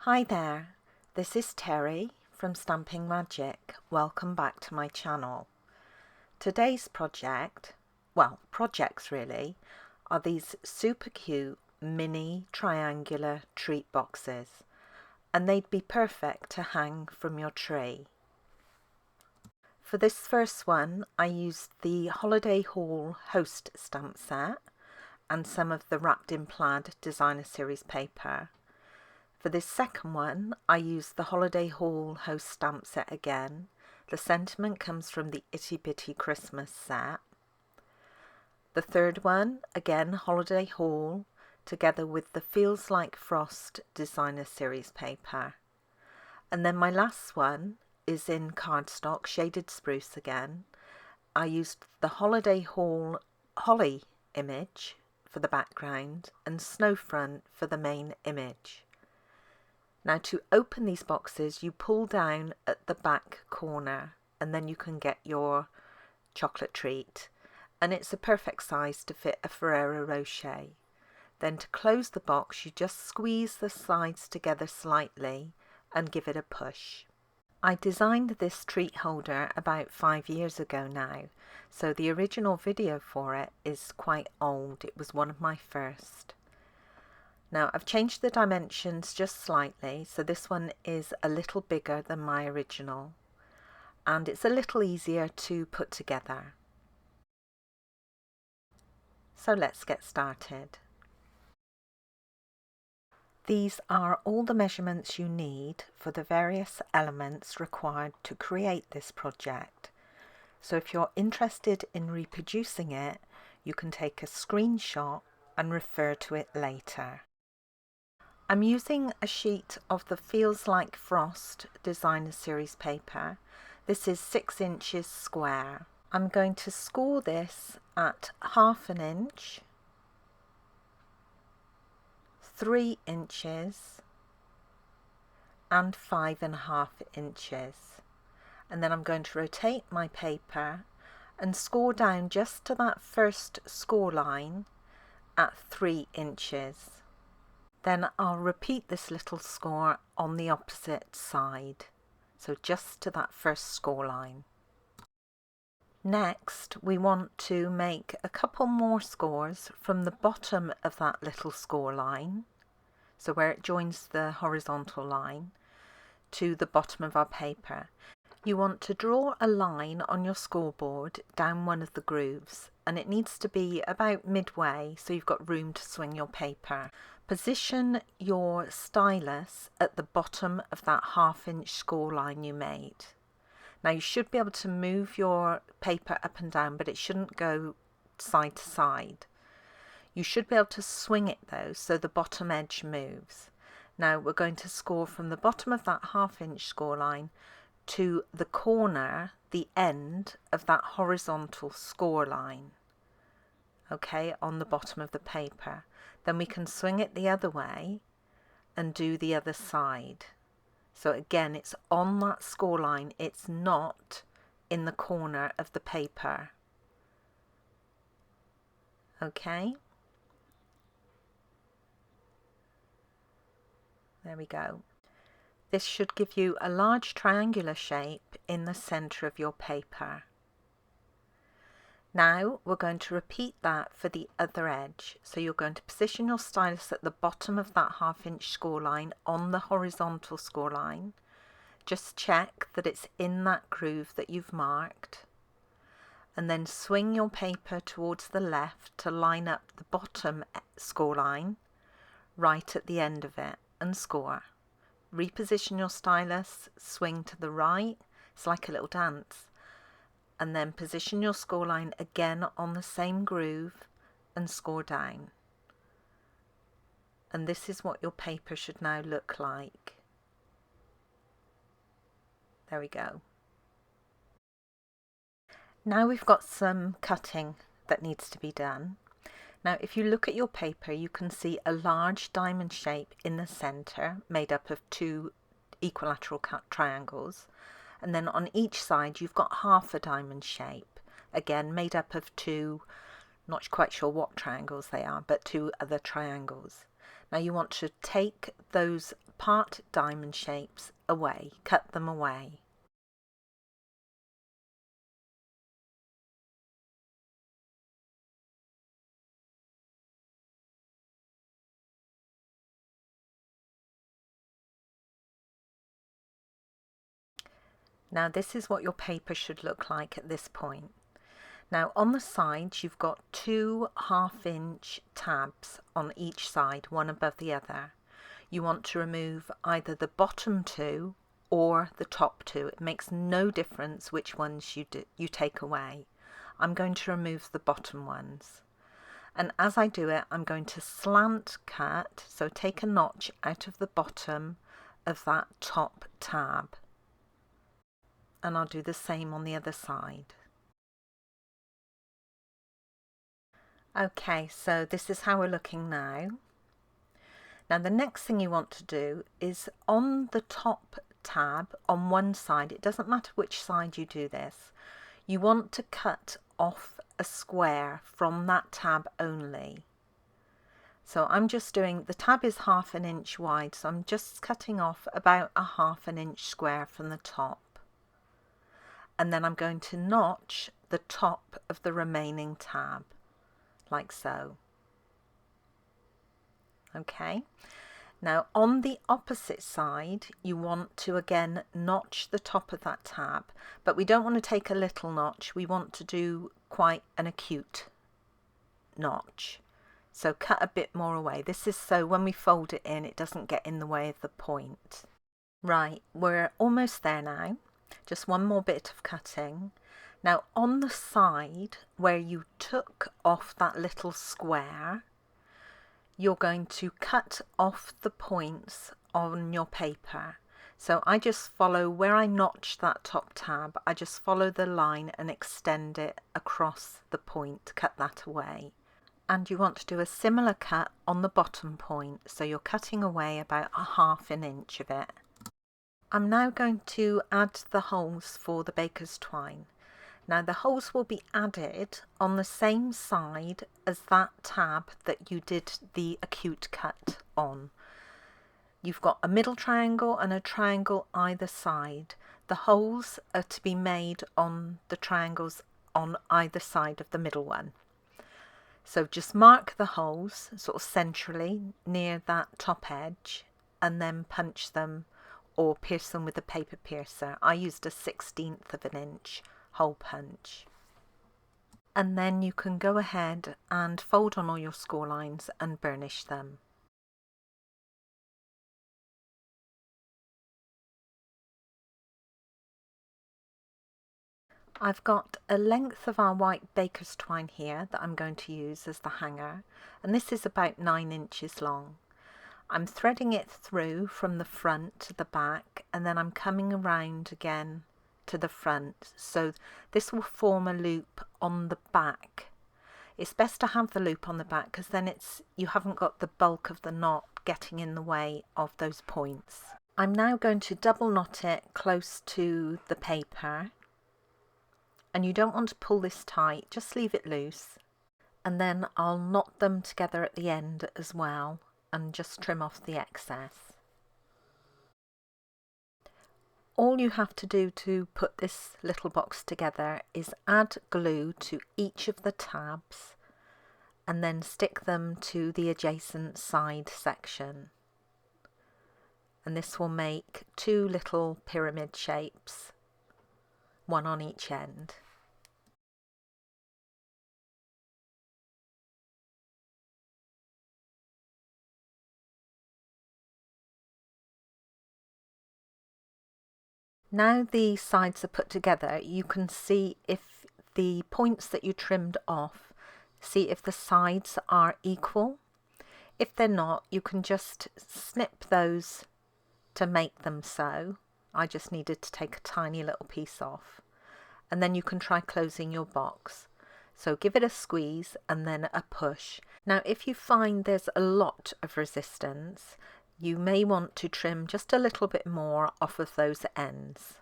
Hi there, this is Teri from Stamping Magic. Welcome back to my channel. Today's projects really, are these super cute mini triangular treat boxes, and they'd be perfect to hang from your tree. For this first one, I used the Holiday Haul Host stamp set and some of the Wrapped in Plaid Designer Series paper. For this second one, I used the Holiday Haul Host stamp set again. The sentiment comes from the Itty Bitty Christmas set. The third one, again Holiday Haul, together with the Feels Like Frost Designer Series paper. And then my last one is in cardstock, shaded spruce again. I used the Holiday Haul Holly image for the background and Snowfront for the main image. Now, to open these boxes, you pull down at the back corner and then you can get your chocolate treat, and it's a perfect size to fit a Ferrero Rocher. Then to close the box, you just squeeze the sides together slightly and give it a push. I designed this treat holder about 5 years ago now, so the original video for it is quite old. It was one of my first. Now I've changed the dimensions just slightly, so this one is a little bigger than my original, and it's a little easier to put together. So let's get started. These are all the measurements you need for the various elements required to create this project. So if you're interested in reproducing it, you can take a screenshot and refer to it later. I'm using a sheet of the Feels Like Frost Designer Series paper. This is 6 inches square. I'm going to score this at 1/2 inch, 3 inches and 5.5 inches. And then I'm going to rotate my paper and score down just to that first score line at 3 inches. Then I'll repeat this little score on the opposite side, so just to that first score line. Next, we want to make a couple more scores from the bottom of that little score line, so where it joins the horizontal line, to the bottom of our paper. You want to draw a line on your scoreboard down one of the grooves, and it needs to be about midway so you've got room to swing your paper. Position your stylus at the bottom of that 1/2 inch score line you made. Now you should be able to move your paper up and down, but it shouldn't go side to side. You should be able to swing it though, so the bottom edge moves. Now we're going to score from the bottom of that 1/2 inch score line to the corner, the end of that horizontal score line, okay, on the bottom of the paper. Then we can swing it the other way and do the other side. So again, it's on that score line, it's not in the corner of the paper. Okay, there we go. This should give you a large triangular shape in the center of your paper. Now we're going to repeat that for the other edge. So you're going to position your stylus at the bottom of that 1/2 inch score line on the horizontal score line. Just check that it's in that groove that you've marked. And then swing your paper towards the left to line up the bottom score line right at the end of it and score. Reposition your stylus, swing to the right. It's like a little dance. And then position your score line again on the same groove and score down. And this is what your paper should now look like. There we go. Now we've got some cutting that needs to be done. Now if you look at your paper, you can see a large diamond shape in the center made up of 2 equilateral cut triangles. And then on each side you've got 1/2 a diamond shape, again made up of 2, not quite sure what triangles they are, but 2 other triangles. Now you want to take those part diamond shapes away, cut them away. Now this is what your paper should look like at this point. Now on the sides you've got 2 half-inch tabs on each side, one above the other. You want to remove either the bottom 2 or the top 2. It makes no difference which ones you take away. I'm going to remove the bottom ones. And as I do it, I'm going to slant cut, so take a notch out of the bottom of that top tab. And I'll do the same on the other side. Okay, so this is how we're looking now. Now the next thing you want to do is on the top tab on one side, it doesn't matter which side you do this, you want to cut off a square from that tab only. So I'm just doing, the tab is 1/2 inch wide, so I'm just cutting off about a 1/2 inch square from the top. And then I'm going to notch the top of the remaining tab, like so. Okay, now on the opposite side you want to again notch the top of that tab, but we don't want to take a little notch, we want to do quite an acute notch. So cut a bit more away. This is so when we fold it in, it doesn't get in the way of the point. Right, we're almost there now. Just one more bit of cutting. Now on the side where you took off that little square, you're going to cut off the points on your paper. So I just follow where I notched that top tab, I just follow the line and extend it across the point, cut that away. And you want to do a similar cut on the bottom point, so you're cutting away about a 1/2 inch of it. I'm now going to add the holes for the baker's twine. Now the holes will be added on the same side as that tab that you did the acute cut on. You've got a middle triangle and a triangle either side. The holes are to be made on the triangles on either side of the middle one. So just mark the holes sort of centrally near that top edge and then punch them or pierce them with a paper piercer. I used a 1/16 of an inch hole punch. And then you can go ahead and fold on all your score lines and burnish them. I've got a length of our white baker's twine here that I'm going to use as the hanger, and this is about 9 inches long. I'm threading it through from the front to the back, and then I'm coming around again to the front, so this will form a loop on the back. It's best to have the loop on the back because then you haven't got the bulk of the knot getting in the way of those points. I'm now going to double knot it close to the paper, and you don't want to pull this tight, just leave it loose, and then I'll knot them together at the end as well and just trim off the excess. All you have to do to put this little box together is add glue to each of the tabs and then stick them to the adjacent side section. And this will make 2 little pyramid shapes, one on each end. Now the sides are put together, you can see if the points that you trimmed off, see if the sides are equal. If they're not, you can just snip those to make them so. I just needed to take a tiny little piece off. And then you can try closing your box. So give it a squeeze and then a push. Now if you find there's a lot of resistance, you may want to trim just a little bit more off of those ends.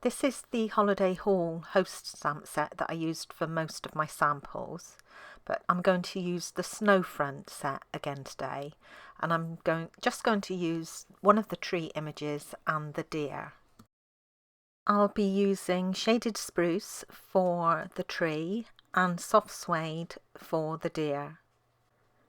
This is the Holiday Haul host stamp set that I used for most of my samples, but I'm going to use the snow front set again today, and I'm just going to use one of the tree images and the deer. I'll be using shaded spruce for the tree and soft suede for the deer.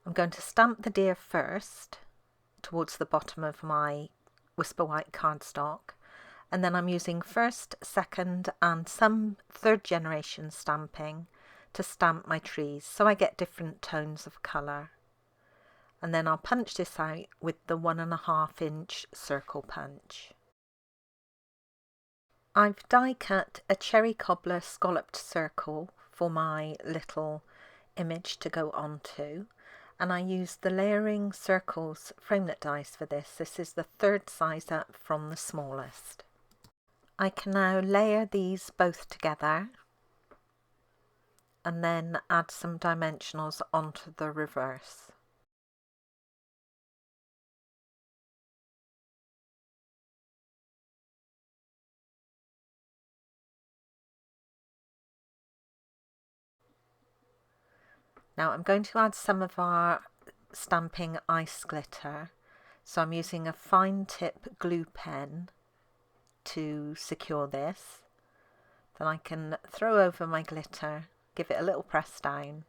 I'm going to stamp the deer first towards the bottom of my Whisper White cardstock, and then I'm using first, second and some third generation stamping to stamp my trees so I get different tones of colour. And then I'll punch this out with the 1.5 inch circle punch. I've die cut a cherry cobbler scalloped circle for my little image to go onto, and I used the layering circles framelit dies for this. This is the third size up from the smallest. I can now layer these both together and then add some dimensionals onto the reverse. Now I'm going to add some of our stamping ice glitter, so I'm using a fine tip glue pen to secure this. Then I can throw over my glitter, give it a little press down,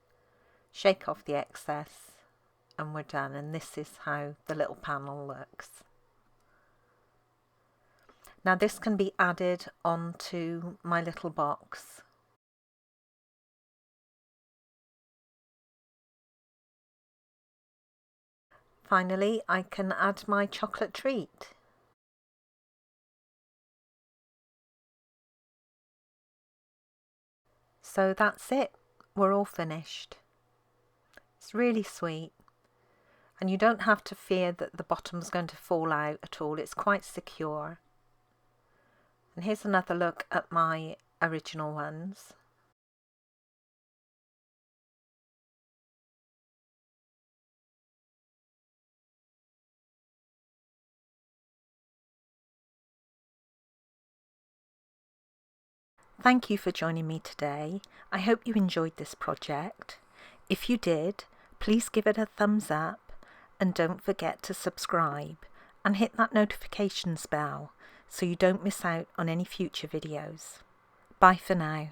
shake off the excess, and we're done. And this is how the little panel looks. Now this can be added onto my little box. Finally, I can add my chocolate treat. So that's it, we're all finished. It's really sweet, and you don't have to fear that the bottom's going to fall out at all. It's quite secure. And here's another look at my original ones. Thank you for joining me today. I hope you enjoyed this project. If you did, please give it a thumbs up and don't forget to subscribe and hit that notifications bell so you don't miss out on any future videos. Bye for now.